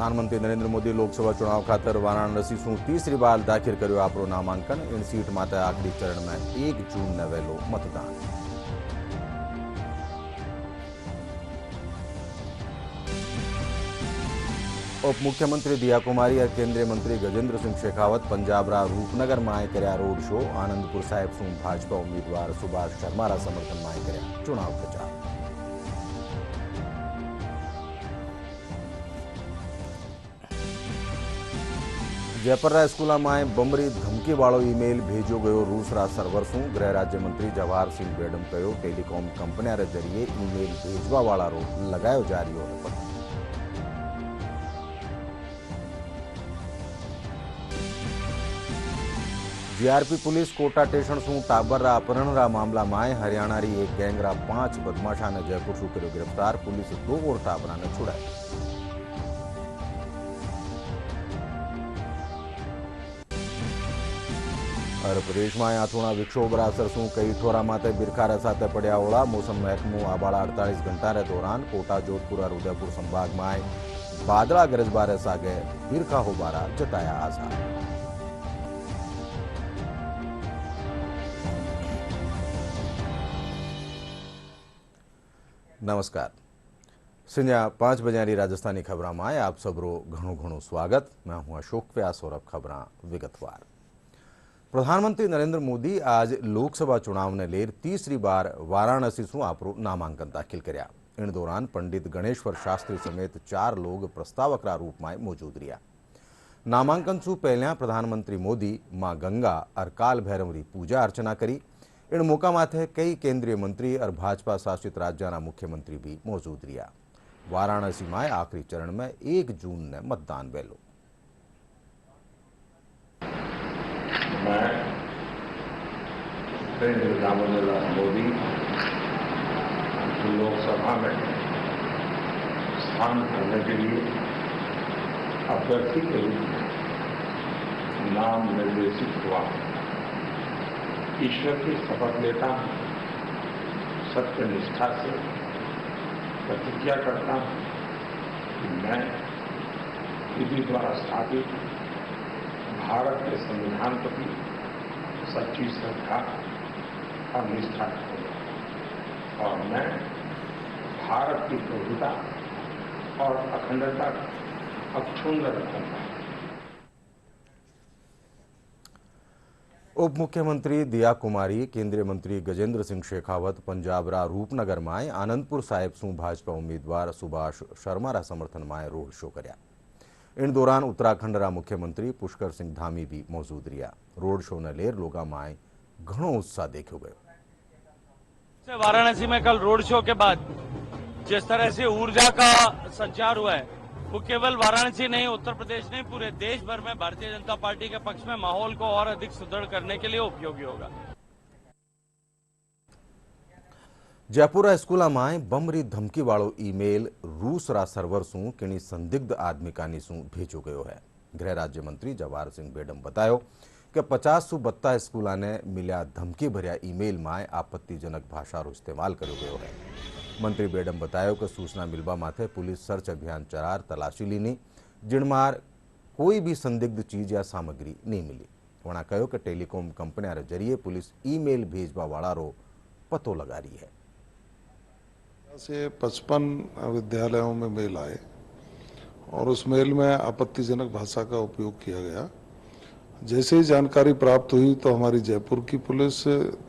प्रधानमंत्री नरेंद्र मोदी लोकसभा चुनाव खातर वाराणसी शू तीसरी बार दाखिल कर्यो आपरो नामांकन। इन सीट माटे आखरी चरण में 1 जून ने वहेलो मतदान। उप मुख्यमंत्री दिया कुमारी और केंद्रीय मंत्री गजेंद्र सिंह शेखावत पंजाबरा रूपनगर में आए कर्या रोड शो। आनंदपुर साहेब शू भाजपा उम्मीदवार सुभाष शर्मारा समर्थन में आए कर्या चुनाव प्रचार। जयपुर स्कूल में बमरी धमकी वालों ईमेल भेजो गयो रूसरा सर्वर शू। गृह राज्य मंत्री जवाहर सिंह बेडम कहो टेलीकॉम कंपनिया रे जरिए ईमेल भेजवा वाला रो लगायो जा रही हो। जीआरपी पुलिस कोटा स्टेशन शू टाबर अपहरण मामला में हरियाणा री एक गैंग रा 5 बदमाशा ने जयपुर शू कर्यो गिरफ्तार। पुलिस 2 और टाबरा ने छुड़ाया। और प्रदेश में अथूणा विक्षोभ असर शू कई ठोरा माते बिरखारा साथे पड़या ओला। मौसम महकमो आबाड़ा 48 घंटा रे दौरान कोटा जोधपुर और उदयपुर संभाग में बादला गरज बारे सागे बिरखा होबारा जताया आसार। नमस्कार। संजा 5 बजे राजस्थानी खबर में आप सबरो घणो स्वागत। मैं हूं अशोक व्यास और अब खबर विगतवार। प्रधानमंत्री नरेंद्र मोदी आज लोकसभा चुनाव ने लेर तीसरी बार वाराणसी शू आपरो नामांकन दाखिल कर्या। इन दौरान पंडित गणेश्वर शास्त्री समेत 4 लोग प्रस्तावक रूप में मौजूद रहा। नामांकन शू पहल्या प्रधानमंत्री मोदी मां गंगा और काल भैरव री पूजा अर्चना करी। इन मौका माथे कई केंद्रीय मंत्री और भाजपा शासित राज्यों मुख्यमंत्री भी मौजूद रहा। वाराणसी में आखिरी चरण में 1 जून ने मतदान वेलो। मैं नरेंद्र दामोदर मोदी लोकसभा में स्थान करने के लिए अभ्यर्थी के रूप में नाम निर्देशित हुआ। ईश्वर की शपथ लेता हूं, सत्य निष्ठा से प्रतिज्ञा करता हूं कि मैं विधि द्वारा स्थापित भारत के संविधान प्रति सच्ची श्रद्धा और निष्ठा रखूंगा और मैं भारत की प्रभुता और अखंडता अक्षुण्ण रखूंगा। उप मुख्यमंत्री दिया कुमारी, केंद्रीय मंत्री गजेंद्र सिंह शेखावत पंजाबरा रूपनगर में आनंदपुर साहेब शू भाजपा उम्मीदवार सुभाष शर्मारा समर्थन में रोड शो कर्या। इन दौरान उत्तराखंड रा मुख्यमंत्री पुष्कर सिंह धामी भी मौजूद रहा। रोड शो ने लेर लोगा में घणो उत्साह देखो गयो। वाराणसी में कल रोड शो के बाद जिस तरह से ऊर्जा का संचार हुआ है, वो केवल वाराणसी नहीं, उत्तर प्रदेश नहीं, पूरे देश भर में भारतीय जनता पार्टी के पक्ष में माहौल को और अधिक सुदृढ़ करने के लिए उपयोगी होगा। जयपुर स्कूल में बमरी धमकी वालो ईमेल रूसरा सर्वर शू किणी संदिग्ध आदमी कानी शू भेजो गयो है। गृह राज्य मंत्री जवाहर सिंह बेडम बतायो कि 50 शू बत्ता स्कूल ने मिल्या धमकी भर्या ईमेल में आपत्तिजनक भाषा रो इस्तेमाल कर्यो गयो है। मंत्री बेडम बतायो कि सूचना मिलवा माथे पुलिस सर्च अभियान चरार तलाशी लीनी, जिणमार कोई भी संदिग्ध चीज या सामग्री नहीं मिली। वहां कहो कि टेलीकॉम कंपनिया रे जरिए पुलिस ईमेल भेजवा वाला रो पतो लगा रही है। से 55 विद्यालयों में मेल आए और उस मेल में आपत्तिजनक भाषा का उपयोग किया गया। जैसे ही जानकारी प्राप्त हुई तो हमारी जयपुर की पुलिस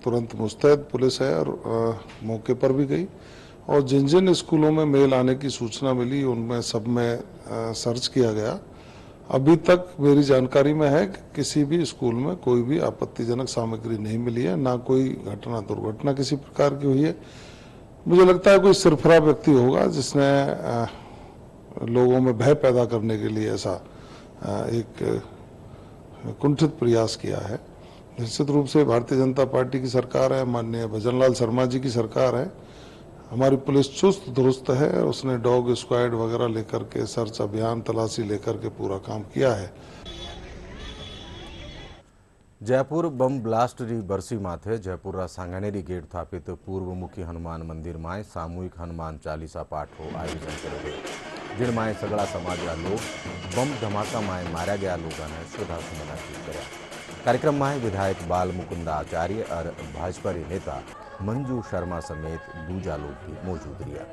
तुरंत मुस्तैद पुलिस है और मौके पर भी गई और जिन जिन स्कूलों में मेल आने की सूचना मिली उनमें सब में सर्च किया गया। अभी तक मेरी जानकारी में है कि किसी भी स्कूल में कोई भी आपत्तिजनक सामग्री नहीं मिली है, ना कोई घटना दुर्घटना किसी प्रकार की हुई है। मुझे लगता है कोई सिरफरा व्यक्ति होगा जिसने लोगों में भय पैदा करने के लिए ऐसा एक कुंठित प्रयास किया है। निश्चित रूप से भारतीय जनता पार्टी की सरकार है, माननीय भजनलाल शर्मा जी की सरकार है, हमारी पुलिस चुस्त दुरुस्त है। उसने डॉग स्क्वाड वगैरह लेकर के सर्च अभियान तलाशी लेकर के पूरा काम किया है। जयपुर बम ब्लास्ट री बरसी माथे जयपुर सांगानेरी गेट स्थापित पूर्वमुखी हनुमान मंदिर में सामूहिक हनुमान चालीसा पाठ रो आयोजन करो गयो। जिन माए सगड़ा समाजरा लोग बम धमाका माए मार्या गया लोगों ने श्रद्धासुमन अर्पित कर्या। कार्यक्रम में विधायक बाल मुकुंदा आचार्य और भाजपा नेता मंजू शर्मा समेत दूजा लोग भी मौजूद रहा।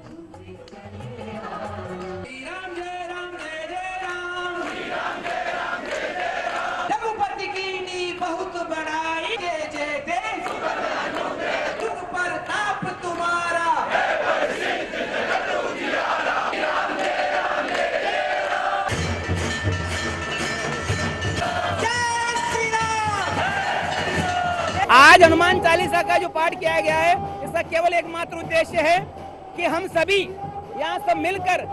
आज हनुमान चालीसा का जो पाठ किया गया है, इसका केवल एकमात्र उद्देश्य है कि हम सभी यहाँ सब मिलकर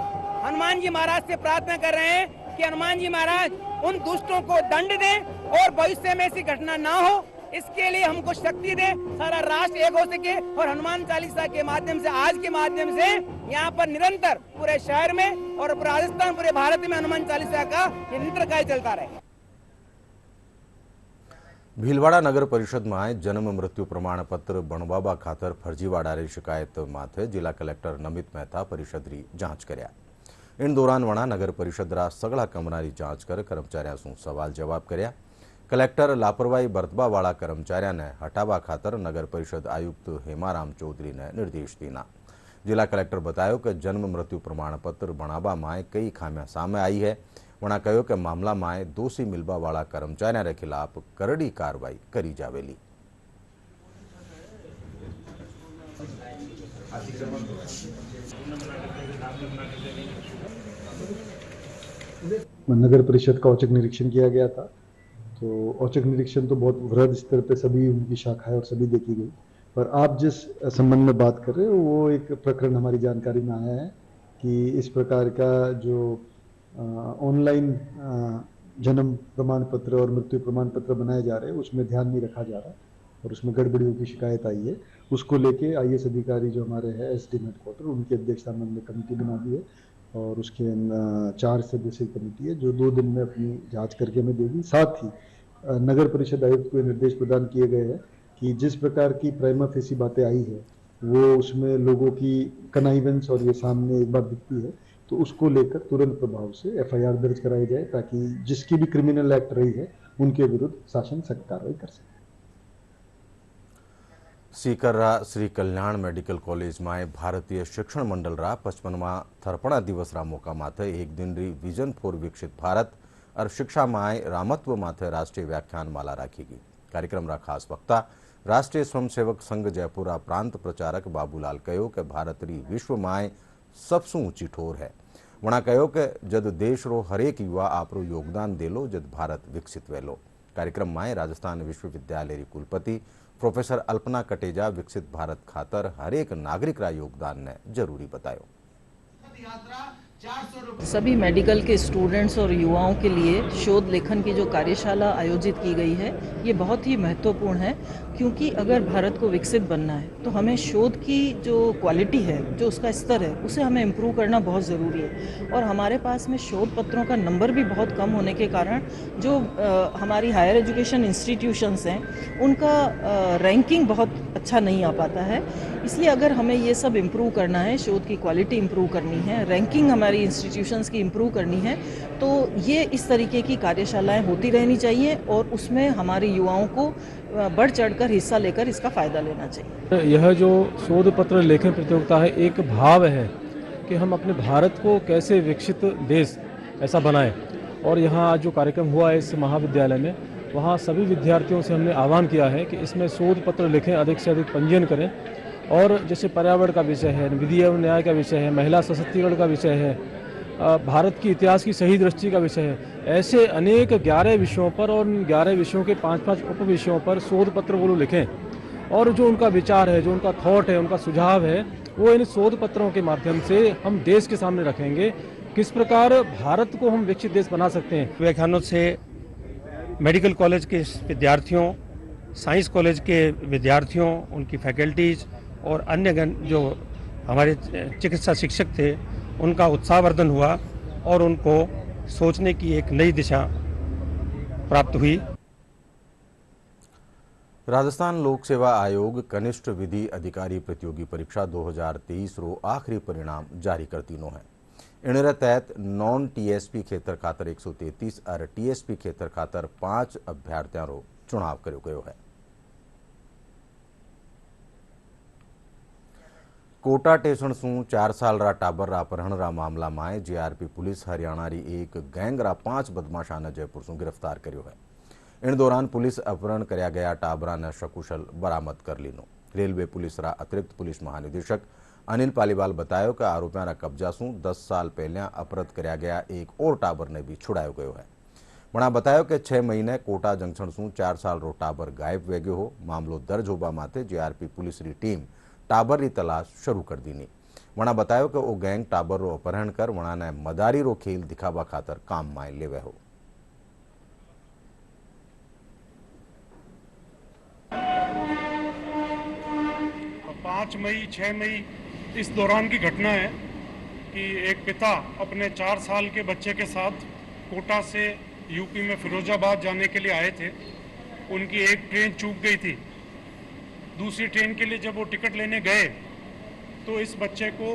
हनुमान जी महाराज से प्रार्थना कर रहे हैं कि हनुमान जी महाराज उन दुष्टों को दंड दें और भविष्य में ऐसी घटना ना हो। इसके लिए हमको शक्ति दे, सारा राष्ट्र एक हो सके और हनुमान चालीसा के माध्यम से, आज के माध्यम से यहाँ पर निरंतर पूरे शहर में और पूरे राजस्थान, पूरे भारत में हनुमान चालीसा का निरंतर कार्य चलता रहे। भीलवाड़ा नगर परिषद में जन्म मृत्यु प्रमाण पत्र बनवाबा खातर फर्जीवाड़ारी शिकायत माथे जिला कलेक्टर नमित मेहता परिषद री जांच कर्या। इन दौरान वणा नगर परिषद रा सगड़ा कमरारी जांच कर कर्मचारियों से सवाल जवाब कर्या। कलेक्टर लापरवाही बरतवावाळा कर्मचारियों ने हटावा खातर नगर परिषद आयुक्त हेमाराम चौधरी ने निर्देश दीना। जिला कलेक्टर बतायो कि जन्म मृत्यु प्रमाण पत्र बनावा में कई खामियां सामे आई है। वणा कहो कि मामला में दोषी मिलवा वाला कर्मचारियों के खिलाफ करड़ी कार्रवाई करी जावेली। नगर परिषद का औचक निरीक्षण किया गया था। तो औचक निरीक्षण तो बहुत वृहद स्तर पे सभी उनकी शाखाएं और सभी देखी गई, पर आप जिस संबंध में बात कर रहे हो वो एक प्रकरण हमारी जानकारी में आया है कि इस प्रकार का जो ऑनलाइन जन्म प्रमाण पत्र और मृत्यु प्रमाण पत्र बनाए जा रहे हैं उसमें ध्यान नहीं रखा जा रहा और उसमें गड़बड़ियों की शिकायत आई है। उसको लेके आईएएस अधिकारी जो हमारे हैं एसडीएम हेडक्वार्टर, उनकी अध्यक्षता में हमने कमेटी बना दी है और उसके 4 सदस्यीय कमेटी है जो 2 दिन में अपनी जांच करके हमें देगी। साथ ही नगर परिषद आयुक्त को निर्देश प्रदान किए गए हैं कि जिस प्रकार की प्राइमा फेसी बातें आई है वो उसमें लोगों की कनाइवेंस और ये सामने एक बार दिखती है तो उसको लेकर तुरंत प्रभाव से एफआईआर दर्ज कराई जाए ताकि जिसकी भी क्रिमिनल एक्ट रही है उनके विरुद्ध शासन सख्त कार्रवाई कर सके। सीकर्रा श्री कल्याण मेडिकल कॉलेज में भारतीय शिक्षण मंडल रा 55वां थरपड़ा दिवस रा मौका माथे एक दिन री विजन फॉर विकसित भारत और शिक्षा माय रामत्व माथे राष्ट्रीय व्याख्यान माला राखीगी। कार्यक्रम रा खास वक्ता राष्ट्रीय स्वयंसेवक संघ जयपुरा प्रांत प्रचारक बाबूलाल कहो कि भारत री विश्व माय सबसे ऊंची ठोर है। वणा कहो कि जद देश रो हरेक युवा आपरो योगदान देलो जद भारत विकसित वेलो। कार्यक्रम में राजस्थान विश्वविद्यालय री कुलपति प्रोफेसर अल्पना कटेजा विकसित भारत खातर हरेक नागरिक रा योगदान ने जरूरी बतायो। सभी मेडिकल के स्टूडेंट्स और युवाओं के लिए शोध लेखन की जो कार्यशाला आयोजित की गई है ये बहुत ही महत्वपूर्ण है, क्योंकि अगर भारत को विकसित बनना है तो हमें शोध की जो क्वालिटी है, जो उसका स्तर है, उसे हमें इम्प्रूव करना बहुत ज़रूरी है। और हमारे पास में शोध पत्रों का नंबर भी बहुत कम होने के कारण जो हमारी हायर एजुकेशन इंस्टीट्यूशंस हैं उनका रैंकिंग बहुत अच्छा नहीं आ पाता है। इसलिए अगर हमें ये सब इम्प्रूव करना है, शोध की क्वालिटी इम्प्रूव करनी है, रैंकिंग हमारी इंस्टीट्यूशंस की इम्प्रूव करनी है, तो ये इस तरीके की कार्यशालाएं होती रहनी चाहिए और उसमें हमारे युवाओं को बढ़ चढ़कर हिस्सा लेकर इसका फ़ायदा लेना चाहिए। यह जो शोध पत्र लेखन प्रतियोगिता है एक भाव है कि हम अपने भारत को कैसे विकसित देश ऐसा बनाएं। और यहाँ आज जो कार्यक्रम हुआ है इस महाविद्यालय में, वहाँ सभी विद्यार्थियों से हमने आह्वान किया है कि इसमें शोध पत्र लिखें, अधिक से अधिक पंजीयन करें। और जैसे पर्यावरण का विषय है, विधि एवं न्याय का विषय है, महिला सशक्तिकरण का विषय है, भारत की इतिहास की सही दृष्टि का विषय है, ऐसे अनेक 11 विषयों पर और 11 विषयों के 5-5 उप विषयों पर शोध पत्र वो लोग लिखें। और जो उनका विचार है, जो उनका थॉट है, उनका सुझाव है, वो इन शोध पत्रों के माध्यम से हम देश के सामने रखेंगे किस प्रकार भारत को हम विकसित देश बना सकते हैं। व्याख्यानों से मेडिकल कॉलेज के विद्यार्थियों, साइंस कॉलेज के विद्यार्थियों, उनकी फैकल्टीज और अन्य जो हमारे चिकित्सा शिक्षक थे उनका उत्साहवर्धन हुआ और उनको सोचने की एक नई दिशा प्राप्त हुई। राजस्थान लोक सेवा आयोग कनिष्ठ विधि अधिकारी प्रतियोगी परीक्षा 2023 रो आखिरी परिणाम जारी करती नो है। इनरे तहत नॉन टीएसपी खेतर खातर 133 और टीएसपी खेतर खातर 5 अभ्यर्थियों चुनाव कर्यो गयो है। कोटा स्टेशन सू 4 साल रा टाबर रा अपहरण रा मामला में जीआरपी पुलिस हरियाणा री एक गैंग रा 5 बदमाशा ने जयपुर सू गिरफ्तार कर्यो है। इन दौरान पुलिस अपहरण कर्या गया टाबरा ने सकुशल बरामद कर लीनो। रेलवे पुलिस रा अतिरिक्त पुलिस महानिदेशक अनिल पालीवाल बतायो कि आरोपियों रा कब्जा सू 10 साल पहले अपहृत कर्या गया एक और टाबर ने भी छुड़ायो गयो है। वणा बतायो कि 6 महीने कोटा जंक्शन सू 4 साल रो टाबर गायब वे गयो हो। मामलो दर्ज होबा माथे जीआरपी पुलिस री टीम टाबर री तलाश शुरू कर दीनी। वणा बतायो कि वो गैंग टाबर रो अपहरण कर वणा ने मदारी रो खेल दिखावा खातर काम में लेवे हो। पाँच मई 6 मई इस दौरान की घटना है कि एक पिता अपने 4 साल के बच्चे के साथ कोटा से यूपी में फिरोजाबाद जाने के लिए आए थे। उनकी एक ट्रेन चूक गई थी। दूसरी ट्रेन के लिए जब वो टिकट लेने गए तो इस बच्चे को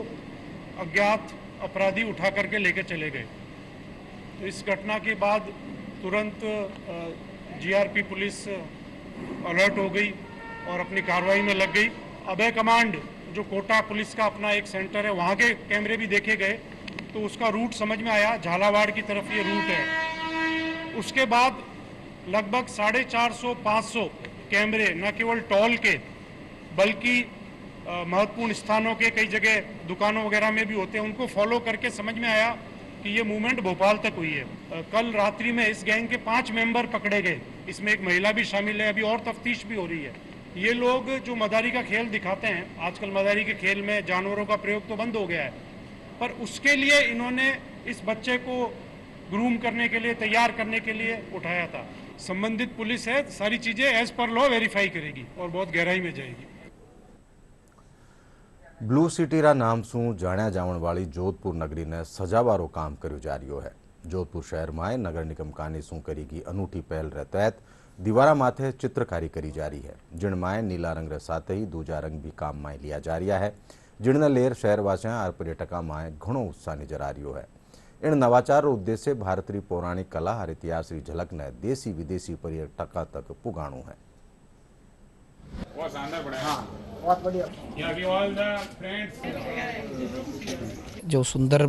अज्ञात अपराधी उठा करके लेके चले गए। तो इस घटना के बाद तुरंत जीआरपी पुलिस अलर्ट हो गई और अपनी कार्रवाई में लग गई। अभय कमांड जो कोटा पुलिस का अपना एक सेंटर है, वहाँ के कैमरे भी देखे गए तो उसका रूट समझ में आया, झालावाड़ की तरफ ये रूट है। उसके बाद लगभग 450-500 कैमरे न केवल टोल के बल्कि महत्वपूर्ण स्थानों के कई जगह दुकानों वगैरह में भी होते हैं, उनको फॉलो करके समझ में आया कि ये मूवमेंट भोपाल तक हुई है। कल रात्रि में इस गैंग के 5 मेंबर पकड़े गए, इसमें एक महिला भी शामिल है। अभी और तफ्तीश भी हो रही है। ये लोग जो मदारी का खेल दिखाते हैं, आजकल मदारी के खेल में जानवरों का प्रयोग तो बंद हो गया है, पर उसके लिए इन्होंने इस बच्चे को ग्रूम करने के लिए, तैयार करने के लिए उठाया था। संबंधित पुलिस है, सारी चीजें एज पर लॉ वेरीफाई करेगी और बहुत गहराई में जाएगी। ब्लू सिटी रा नाम सू जाण्या जावण वाली जोधपुर नगरी ने सजावारो काम कर्यो जा रह्यो है। जोधपुर शहर में नगर निगम कानी सू करी गई अनूठी पहल रे तहत दीवारा माथे चित्रकारी करी जा रही है, जिनमें नीला रंग रे साथ ही दूजा रंग भी काम में लिया जा रहा है, जिनने लेर शहरवासियों और पर्यटकों में घणो उत्साह नजर आ रह्यो है। इन नवाचार उद्देश्य भारत री पौराणिक कला और इतिहास की झलक ने देशी विदेशी पर्यटकों तक पुगाणु है। जो सुंदर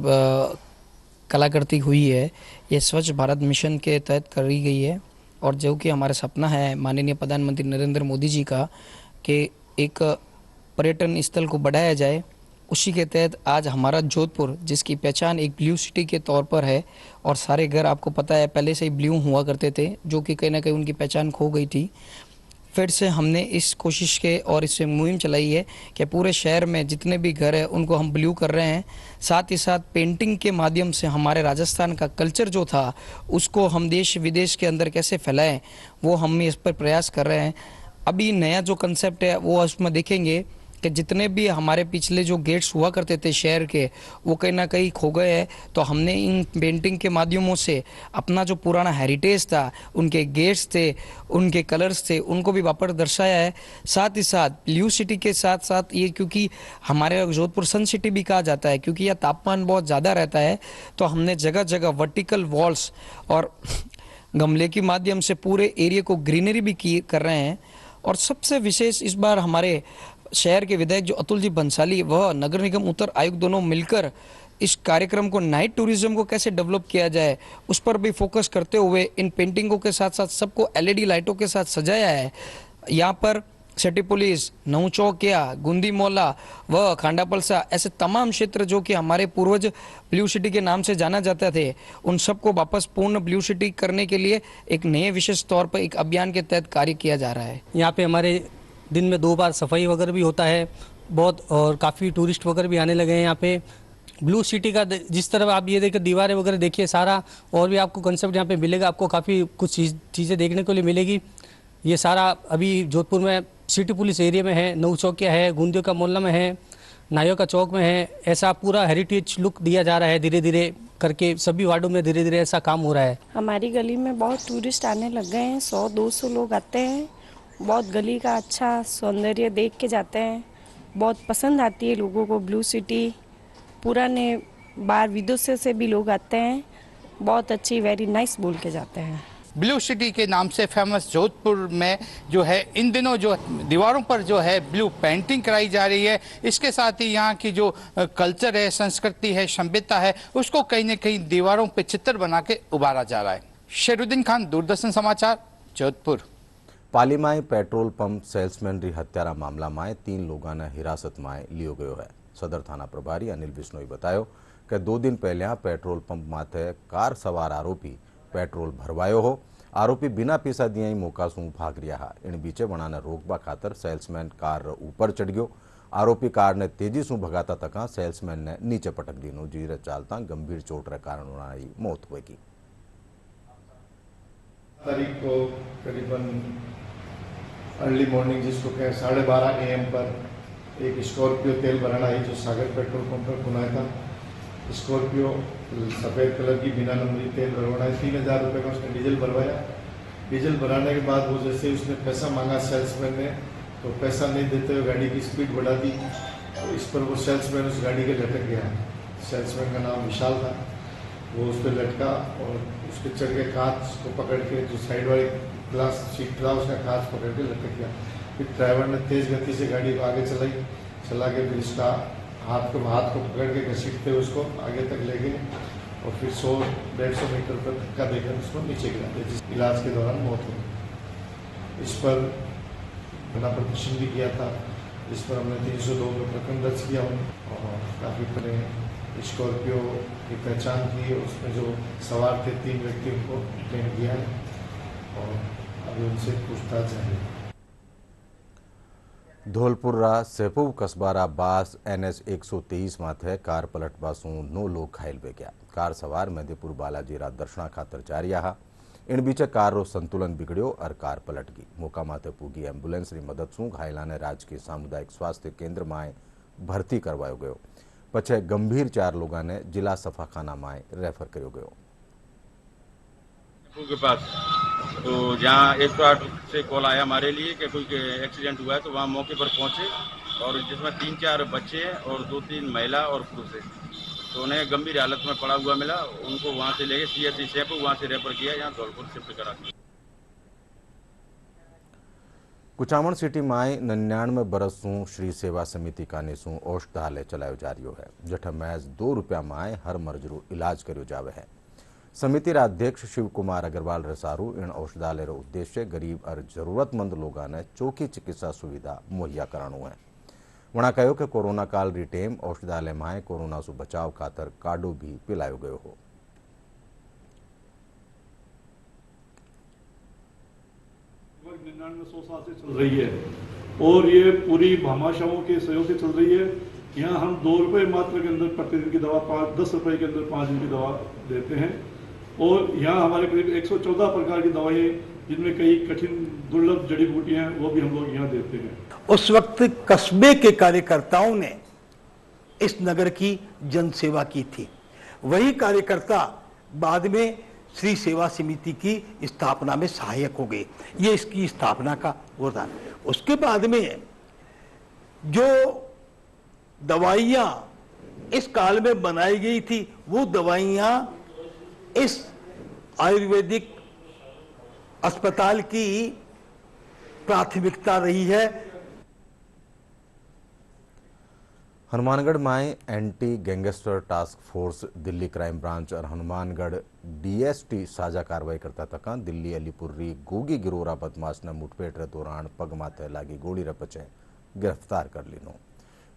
कलाकृति हुई है, ये स्वच्छ भारत मिशन के तहत करी गई है और जो कि हमारा सपना है माननीय प्रधानमंत्री नरेंद्र मोदी जी का कि एक पर्यटन स्थल को बढ़ाया जाए, उसी के तहत आज हमारा जोधपुर, जिसकी पहचान एक ब्लू सिटी के तौर पर है और सारे घर आपको पता है पहले से ही ब्लू हुआ करते थे, जो कि कहीं ना कहीं उनकी पहचान खो गई थी। फिर से हमने इस कोशिश के और इससे मुहिम चलाई है कि पूरे शहर में जितने भी घर हैं उनको हम ब्लू कर रहे हैं। साथ ही साथ पेंटिंग के माध्यम से हमारे राजस्थान का कल्चर जो था उसको हम देश विदेश के अंदर कैसे फैलाएं, वो हम इस पर प्रयास कर रहे हैं। अभी नया जो कंसेप्ट है वो उसमें देखेंगे कि जितने भी हमारे पिछले जो गेट्स हुआ करते थे शहर के, वो कहीं ना कहीं खो गए हैं। तो हमने इन पेंटिंग के माध्यमों से अपना जो पुराना हेरिटेज था, उनके गेट्स थे, उनके कलर्स थे, उनको भी वापस दर्शाया है। साथ ही साथ ब्लू सिटी के साथ साथ ये, क्योंकि हमारे जोधपुर सन सिटी भी कहा जाता है क्योंकि यह तापमान बहुत ज़्यादा रहता है, तो हमने जगह जगह वर्टिकल वॉल्स और गमले के माध्यम से पूरे एरिया को ग्रीनरी भी कर रहे हैं। और सबसे विशेष इस बार हमारे शहर के विधायक जो अतुल जी बंसाली, वह नगर निगम उत्तर आयुक्त दोनों मिलकर इस कार्यक्रम को नाइट टूरिज्म को कैसे डेवलप किया जाए उस पर भी फोकस करते हुए इन पेंटिंगों के साथ साथ सबको एलईडी लाइटों के साथ सजाया है। यहाँ पर सिटी पुलिस, नऊ चौकिया, गुंदी मोहल्ला व खांडापलसा, ऐसे तमाम क्षेत्र जो कि हमारे पूर्वज ब्लू सिटी के नाम से जाना जाते थे, उन सबको वापस पूर्ण ब्लू सिटी करने के लिए एक नए विशेष तौर पर एक अभियान के तहत कार्य किया जा रहा है। यहाँ पे हमारे दिन में 2 बार सफाई वगैरह भी होता है बहुत, और काफ़ी टूरिस्ट वगैरह भी आने लगे हैं यहाँ पे। ब्लू सिटी का जिस तरह आप ये देखिए दीवारें वगैरह देखिए सारा, और भी आपको कंसेप्ट यहाँ पे मिलेगा, आपको काफ़ी कुछ चीज़ें देखने को लिए मिलेगी। ये सारा अभी जोधपुर में सिटी पुलिस एरिया में है, नऊ चौकिया है, गुंदियों का मोहल्ला में है, नायों का चौक में है। ऐसा पूरा हेरिटेज लुक दिया जा रहा है धीरे धीरे करके, सभी वार्डों में धीरे धीरे ऐसा काम हो रहा है। हमारी गली में बहुत टूरिस्ट आने लग गए हैं, 100-200 लोग आते हैं। बहुत गली का अच्छा सौंदर्य देख के जाते हैं, बहुत पसंद आती है लोगों को ब्लू सिटी। पुराने बाहर विदेशों से भी लोग आते हैं, बहुत अच्छी वेरी नाइस बोल के जाते हैं। ब्लू सिटी के नाम से फेमस जोधपुर में जो है इन दिनों जो दीवारों पर जो है ब्लू पेंटिंग कराई जा रही है। इसके साथ ही यहाँ की जो कल्चर है, संस्कृति है, सभ्यता है, उसको कहीं न कहीं दीवारों पे चित्र बना के उभारा जा रहा है। शेरुद्दीन खान, दूरदर्शन समाचार, जोधपुर। पाली में पेट्रोल पंप सेल्समेन री हत्यारा मामला में 3 लोगों ने हिरासत में लियो गयो है। सदर थाना प्रभारी अनिल बिश्नोई बतायो कि 2 दिन पहले पेट्रोल पंप माथे कार सवार आरोपी पेट्रोल भरवायो हो। आरोपी बिना पैसा दिया ही मौका सूं भाग रहा है। इन बीचे वणा ने रोकवा खातर सेल्समेन कार ऊपर चढ़ गयो। आरोपी कार ने तेजी से भगाता तक सेल्समेन ने नीचे पटक दीनो, जीरे चालता गंभीर चोट रे कारण उन्हारी मौत होगी। तारीख को करीबन अर्ली मॉर्निंग जिसको कहें 12:30 AM पर एक स्कॉर्पियो तेल भराना आई जो सागर पेट्रोल पंप पर खुनाया था। स्कॉर्पियो सफ़ेद कलर की बिना नंबरी तेल भरवाना है। 3000 रुपये का उसने डीजल भरवाया। डीजल भराने के बाद वो जैसे उसने पैसा मांगा सेल्समैन ने, तो पैसा नहीं देते हुए गाड़ी की स्पीड बढ़ा दी। तो इस पर वो सेल्समैन उस गाड़ी के लटक गया। सेल्समैन का नाम विशाल था। वो उस पर लटका और उसके चढ़ के कांच को पकड़ के जो साइड वाली ग्लास सीट था उसका कांच पकड़ के लटक गया। फिर ड्राइवर ने तेज़ गति से गाड़ी को आगे चला के फिर इसका हाथ को पकड़ के घसीटते उसको आगे तक ले गए और फिर 100-150 मीटर पर धक्का देकर उसको नीचे गिरा दिया, जिस इलाज के दौरान मौत हो गई। इस पर बना प्रदर्शन भी किया था, जिस पर हमने 302 में प्रकरण दर्ज किया और काफ़ी पहले स्कॉर्पियो की पहचान की। उसमें जो सवार थे 3 व्यक्तियों को डिटेन किया है और अभी उनसे पूछताछ जारी है। धौलपुरा सेपुव कस्बारा बास NH 123 माथे कार पलटवा सूं 9 लोग घायल हो गया। कार सवार मध्यपुर बालाजी रा दर्शना खातर जा रहा हा। इन बीचे कार रो संतुलन बिगड़ो और कार पलट गई। मौका माथे पूगी एम्बुलेंस री मदद सूं घायला ने राजकीय सामुदायिक स्वास्थ्य केंद्र में भर्ती करवायो गयो। पछे गंभीर 4 लोगों ने जिला सफाखाना में रेफर करो गयो। के पास तो जहाँ 108 से कॉल आया हमारे लिए कि कोई एक्सीडेंट हुआ है, तो वहाँ मौके पर पहुँचे और जिसमें 3-4 बच्चे हैं और 2-3 महिला और पुरुष है। तो उन्हें गंभीर हालत में पड़ा हुआ मिला। उनको वहाँ से लेके CHC सेपुव वहाँ से रेफर किया, यहाँ धौलपुर शिफ्ट करा। कुचामण सिटी में 99 बरस सूं श्री सेवा समिति का निसूं औषधालय चलायो जा रही है। जठ महज 2 रुपया में हर मर्ज रो इलाज करो जावे है। समिति अध्यक्ष शिव कुमार अग्रवाल रसारू इन औषधालय रो उद्देश्य गरीब और जरूरतमंद लोगों ने चौकी चिकित्सा सुविधा मुहैया कराणु है। वणा कहो कि कोरोना काल री टेम औषधालय में कोरोना से बचाव खातर काडो भी पिलायो गयो हो। 99-100 साल से चल रही है और ये पूरी भामाशाहों के सहयोग से चल रही है। यहाँ हम 2 रुपये मात्र के अंदर प्रतिदिन की दवा 10 रुपये के अंदर 5 दिन की दवा देते हैं और यहाँ हमारे करीब 114 प्रकार की दवाएं जिनमें कई कठिन दुर्लभ जड़ी बूटियां हैं वो भी हम लोग यहाँ देते हैं। उस वक्त कस्बे के कार्यकर्ताओं ने इस नगर की जन सेवा की थी। वही कार्यकर्ता बाद में श्री सेवा समिति की स्थापना में सहायक हो गए। ये इसकी स्थापना का वरदान। उसके बाद में जो दवाइयाँ इस काल में बनाई गई थी वो दवाइयाँ इस आयुर्वेदिक अस्पताल की प्राथमिकता रही है। हनुमानगढ़ में anti gangster task force, Delhi crime branch और हनुमानगढ़ DST साझा कार्रवाई करता तक दिल्ली अलीपुरी गोगी गिरोरा बदमाश ने मुठभेड़ रे दौरान पग माथे लागी गोली रपचे गिरफ्तार कर लीनो।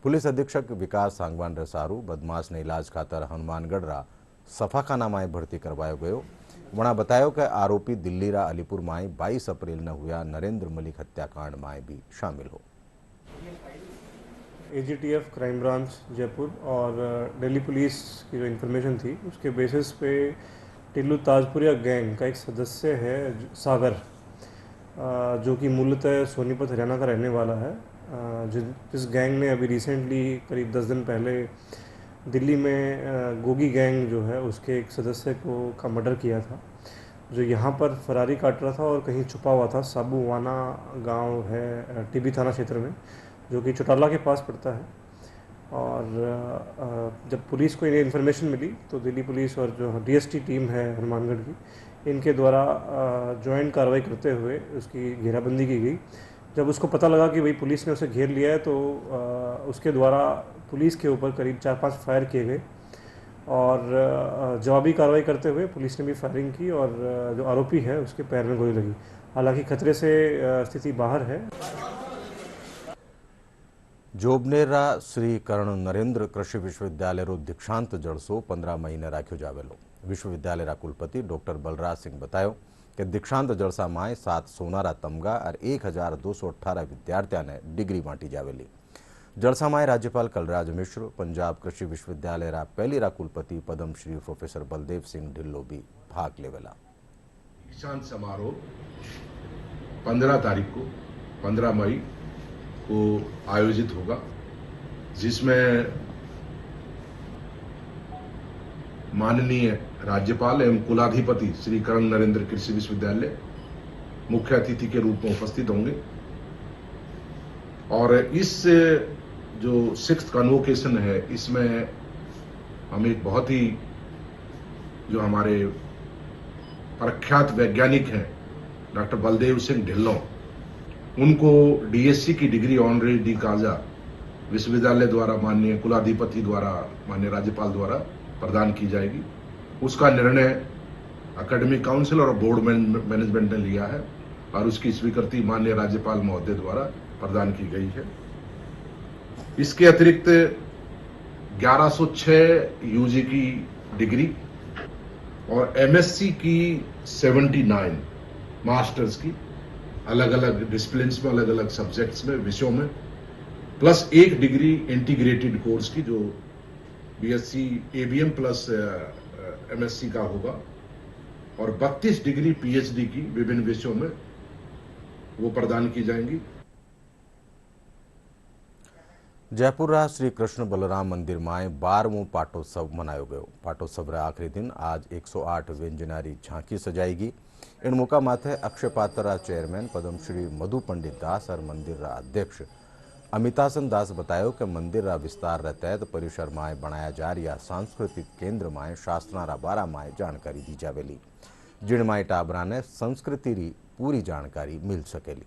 पुलिस अधीक्षक विकास सांगवान रसारू बदमाश ने इलाज खातर हनुमानगढ़ रा सफाखाना में भर्ती करवायो गयो। वणा बतायो कि आरोपी दिल्ली रा अलीपुर में 22 अप्रैल न हुआ नरेंद्र मलिक हत्याकांड में भी शामिल हो। AGTF क्राइम ब्रांच जयपुर और दिल्ली पुलिस की जो इन्फॉर्मेशन थी उसके बेसिस पे टिल्लू ताजपुरिया गैंग का एक सदस्य है सागर, जो कि मूलतः सोनीपत हरियाणा का रहने वाला है। जिस गैंग ने अभी रिसेंटली करीब 10 दिन पहले दिल्ली में गोगी गैंग जो है उसके एक सदस्य का मर्डर किया था, जो यहाँ पर फरारी काट रहा था और कहीं छुपा हुआ था। साबूवाना गांव है TB थाना क्षेत्र में, जो कि चौटाला के पास पड़ता है। और जब पुलिस को ये इन्फॉर्मेशन मिली तो दिल्ली पुलिस और जो डीएसटी टीम है हनुमानगढ़ की, इनके द्वारा जॉइंट कार्रवाई करते हुए उसकी घेराबंदी की गई। जब उसको पता लगा कि भाई पुलिस ने उसे घेर लिया है तो उसके द्वारा पुलिस के ऊपर करीब 4-5 फायर किए गए और जवाबी कार्रवाई करते हुए पुलिस ने भी फायरिंग की और जो आरोपी है उसके पैर में गोली लगी। हालांकि खतरे से स्थिति बाहर है। जोबनेरा श्री कर्ण नरेंद्र कृषि विश्वविद्यालय रो दीक्षांत जलसो 15 महीने राख्यो जावेलो। विश्वविद्यालय कुलपति डॉक्टर बलराज सिंह बतायो कि दीक्षांत जलसा में 7 सोनारा तमगा और 1218 विद्यार्थियों ने डिग्री बांटी जावेली। जलसा में राज्यपाल कलराज मिश्र, पंजाब कृषि विश्वविद्यालय पहली कुलपति पद्मश्री प्रोफेसर बलदेव सिंह ढिल्लो भी भाग लेवेला। दीक्षांत समारोह 15 तारीख को 15 मई को आयोजित होगा, जिसमें माननीय राज्यपाल एवं कुलाधिपति श्री कर्ण नरेंद्र कृषि विश्वविद्यालय मुख्य अतिथि के रूप में उपस्थित होंगे। और इस जो 6th कन्वोकेशन है, इसमें हम एक बहुत ही जो हमारे प्रख्यात वैज्ञानिक हैं डॉक्टर बलदेव सिंह ढिल्लों, उनको डीएससी की डिग्री ऑनरेरी डी काजा विश्वविद्यालय द्वारा माननीय कुलाधिपति द्वारा माननीय राज्यपाल द्वारा प्रदान की जाएगी। उसका निर्णय एकेडमिक काउंसिल और बोर्ड मैनेजमेंट ने लिया है और उसकी स्वीकृति माननीय राज्यपाल महोदय द्वारा प्रदान की गई है। इसके अतिरिक्त 1106 यूजी की डिग्री और एमएससी की 79 मास्टर्स की अलग अलग डिसिप्लिन्स में, अलग अलग सब्जेक्ट्स में, विषयों में, प्लस 1 डिग्री इंटीग्रेटेड कोर्स की जो बीएससी एबीएम प्लस एमएससी का होगा और 32 डिग्री पीएचडी की विभिन्न विषयों में वो प्रदान की जाएंगी। जयपुर रा श्री कृष्ण बलराम मंदिर में 12वां पाटोत्सव मनायो गयो। पाटोत्सव रा आखिरी दिन आज 108 व्यंजनारी झांकी सजाएगी। इन मौका माथे अक्षय पात्र चेयरमैन पद्मश्री मधु पंडित दास और मंदिर रा अध्यक्ष अमितासन दास बतायो कि मंदिर रा विस्तार रे तहत परिसर में बनाया जा रहा सांस्कृतिक केंद्र में शास्त्रा रा बारा में जानकारी दी जावेली, जिन माई टाबरा ने संस्कृति री पूरी जानकारी मिल सकेली।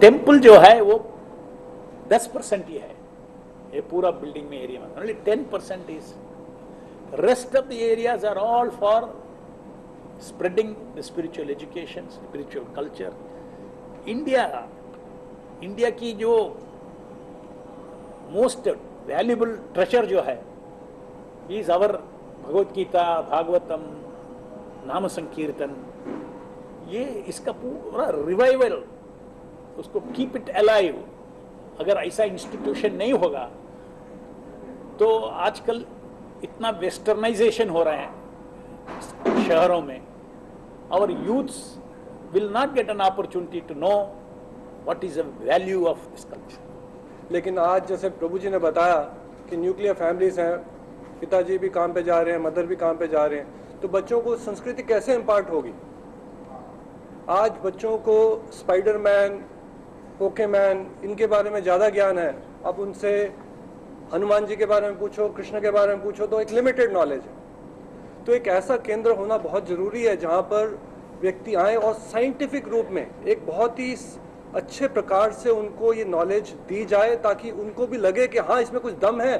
टेम्पल जो है वो 10% ही है ये पूरा बिल्डिंग में एरिया में, only 10% is, rest of the areas are all for spreading the spiritual education, spiritual culture. India की जो मोस्ट वैल्यूबल ट्रेजर जो है इज अवर भगवत गीता, भागवतम, नाम संकीर्तन। ये इसका पूरा रिवाइवल, उसको कीप इट अलाइव। अगर ऐसा इंस्टीट्यूशन नहीं होगा तो आजकल इतना वेस्टर्नाइजेशन हो रहा है शहरों में, और youths will not get an opportunity to know what is the value of this culture. लेकिन आज जैसे प्रभु जी ने बताया कि न्यूक्लियर फैमिलीज हैं, पिताजी भी काम पे जा रहे हैं, मदर भी काम पे जा रहे हैं, तो बच्चों को संस्कृति कैसे इम्पार्ट होगी? आज बच्चों को स्पाइडरमैन, पोकेमैन, इनके बारे में ज़्यादा ज्ञान है। अब उनसे हनुमान जी के बारे में पूछो, कृष्ण के बारे में पूछो, तो एक लिमिटेड नॉलेज है। तो एक ऐसा केंद्र होना बहुत ज़रूरी है जहाँ पर व्यक्ति आए और साइंटिफिक रूप में एक बहुत ही अच्छे प्रकार से उनको ये नॉलेज दी जाए, ताकि उनको भी लगे कि हाँ इसमें कुछ दम है,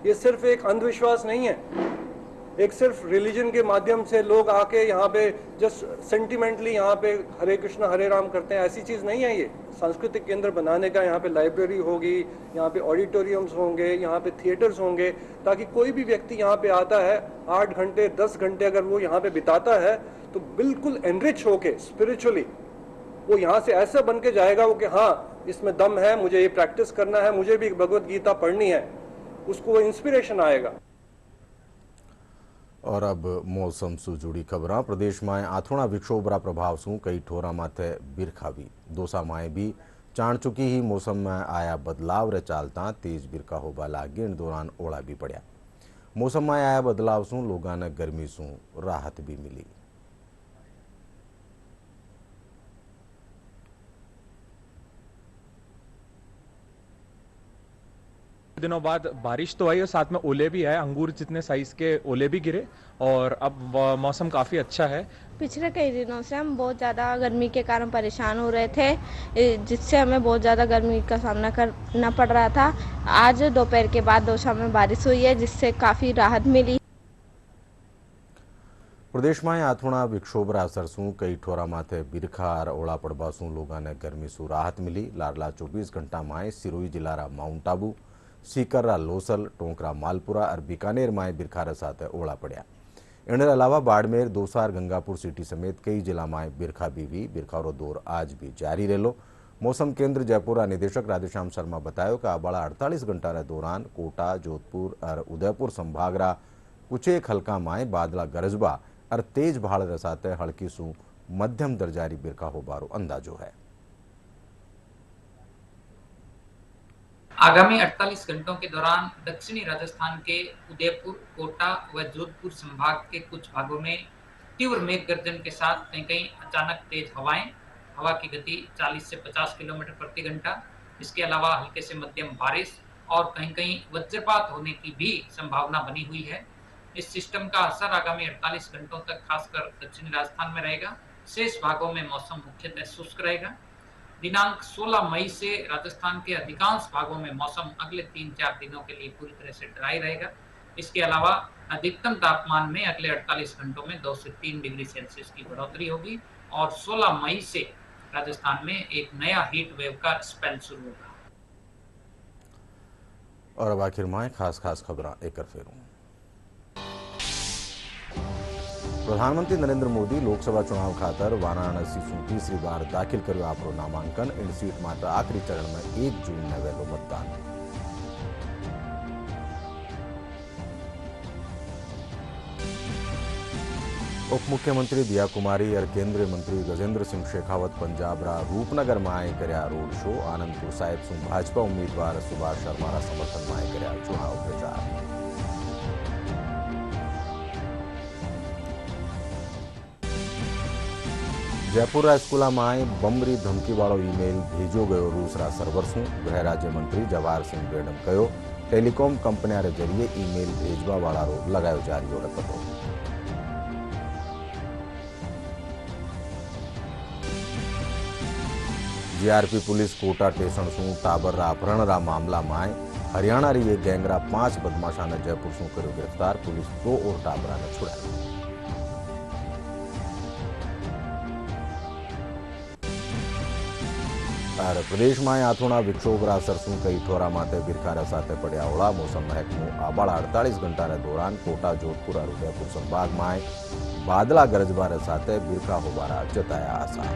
ये सिर्फ एक अंधविश्वास नहीं है, एक सिर्फ रिलीजन के माध्यम से लोग आके यहाँ पे जस्ट सेंटिमेंटली यहाँ पे हरे कृष्ण हरे राम करते हैं, ऐसी चीज़ नहीं है। ये सांस्कृतिक केंद्र बनाने का, यहाँ पे लाइब्रेरी होगी, यहाँ पे ऑडिटोरियम्स होंगे, यहाँ पे थिएटर्स होंगे, ताकि कोई भी व्यक्ति यहाँ पे आता है 8 घंटे 10 घंटे अगर वो यहाँ पे बिताता है तो बिल्कुल एनरिच होके स्पिरिचुअली वो यहाँ से ऐसा बन के जाएगा वो कि हाँ इसमें दम है, मुझे ये प्रैक्टिस करना है, मुझे भी भगवत गीता पढ़नी है, उसको वो इंस्पिरेशन आएगा। और अब मौसम से जुड़ी खबर। प्रदेश में आथोड़ा विक्षोभ रा प्रभाव से कई ठोरा माथे बिरखा भी दोसा में भी चाण चुकी ही मौसम में आया बदलाव रे चालता तेज बिरखा होबा लागी। इन दौरान ओला भी पड़ा। मौसम में आया बदलाव से लोगों ने गर्मी से राहत भी मिली। दिनों बाद बारिश तो आई और साथ में ओले भी आए, अंगूर जितने साइज के ओले भी गिरे और अब मौसम काफ़ी अच्छा है। पिछले कई दिनों से हम बहुत ज़्यादा गर्मी के कारण परेशान हो रहे थे, जिससे हमें बहुत ज़्यादा गर्मी का सामना करना पड़ रहा था। आज दोपहर के बाद दौसा में बारिश हुई है, जिससे काफ़ी राहत मिली। प्रदेश में आथोड़ा विक्षोभरा असर शू कई ठोरा माथे बिरखा और ओला पड़वा शू लोगों ने गर्मी शू राहत मिली। लारला 24 घंटा में सिरोही जिलारा माउंट आबू, सीकरा लोसल, टोंकरा मालपुरा और बीकानेर में बिरखार साथ ओला पड़ा। इन अलावा बाड़मेर, दोसार, गंगापुर सिटी समेत कई जिला में बिरखा बीवी बिरखारो दौर आज भी जारी रहो। मौसम केंद्र जयपुर निदेशक राधेश्याम शर्मा बताया कि आबाड़ा 48 घंटा के दौरान कोटा, जोधपुर और उदयपुर संभागरा कुछेक हल्का में बादला गरजबा और तेज भाड़ साथ हल्की सू मध्यम दर्जारी बिरखा होबारो अंदाजो है। आगामी 48 घंटों के दौरान दक्षिणी राजस्थान के उदयपुर, कोटा व जोधपुर संभाग के कुछ भागों में तीव्र मेघ गर्जन के साथ कहीं कहीं अचानक तेज हवाएं, हवा की गति 40 से 50 किलोमीटर प्रति घंटा, इसके अलावा हल्के से मध्यम बारिश और कहीं कहीं वज्रपात होने की भी संभावना बनी हुई है। इस सिस्टम का असर आगामी 48 घंटों तक खासकर दक्षिणी राजस्थान में रहेगा। शेष भागों में मौसम मुख्यतः शुष्क रहेगा। दिनांक 16 मई से राजस्थान के अधिकांश भागों में मौसम अगले 3-4 दिनों के लिए पूरी तरह से ड्राई रहेगा। इसके अलावा अधिकतम तापमान में अगले 48 घंटों में 2 से 3 डिग्री सेल्सियस की बढ़ोतरी होगी और 16 मई से राजस्थान में एक नया हीट वेव का स्पेल शुरू होगा। और अब आखिर में खास खबर एक फेरू। प्रधानमंत्री नरेंद्र मोदी लोकसभा चुनाव खातर वाराणसी से तीसरी बार दाखिल कर्यो आपरो नामांकन। इन सीट मात्र आखिरी चरण में 1 जून ने वेलो मतदान। उप मुख्यमंत्री दिया कुमारी और केंद्रीय मंत्री गजेंद्र सिंह शेखावत पंजाबरा रूपनगर में आए कर्या रोड शो। आनंदपुर साहिब से भाजपा उम्मीदवार सुभाष शर्मा समर्थन में आए कर्या चुनाव प्रचार। जयपुर स्कूल में बमरी धमकी वालों ईमेल भेजो गयो रूसरा सर्वर शू। गृह राज्य मंत्री जवाहर सिंह बेडम कहो टेलिकॉम कंपनिया रे जरिए ईमेल भेजवा वाला रो लगायो जा रही पतो। जीआरपी पुलिस कोटा स्टेशन शू टाबर अपहरण रा मामला में हरियाणा री एक गैंगरा 5 बदमाशा ने जयपुर शू करो गिरफ्तार। पुलिस 2 और टाबरा ने छुड़ाया। प्रदेश में आथोड़ा विक्षोभरा असर शू कई ठोरा माथे बिरखारा साथ पड़ा ओला। मौसम महकमो आबाड़ा 48 घंटा के दौरान कोटा, जोधपुर और उदयपुर संभाग में बादला गरजबार साथ बिरखा होबारा जताया आसार।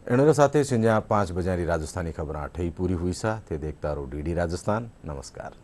इन साथ संजा 5 बजे राजस्थानी खबर ठई पूरी हुई सा। ते देखता रहो DD राजस्थान। नमस्कार।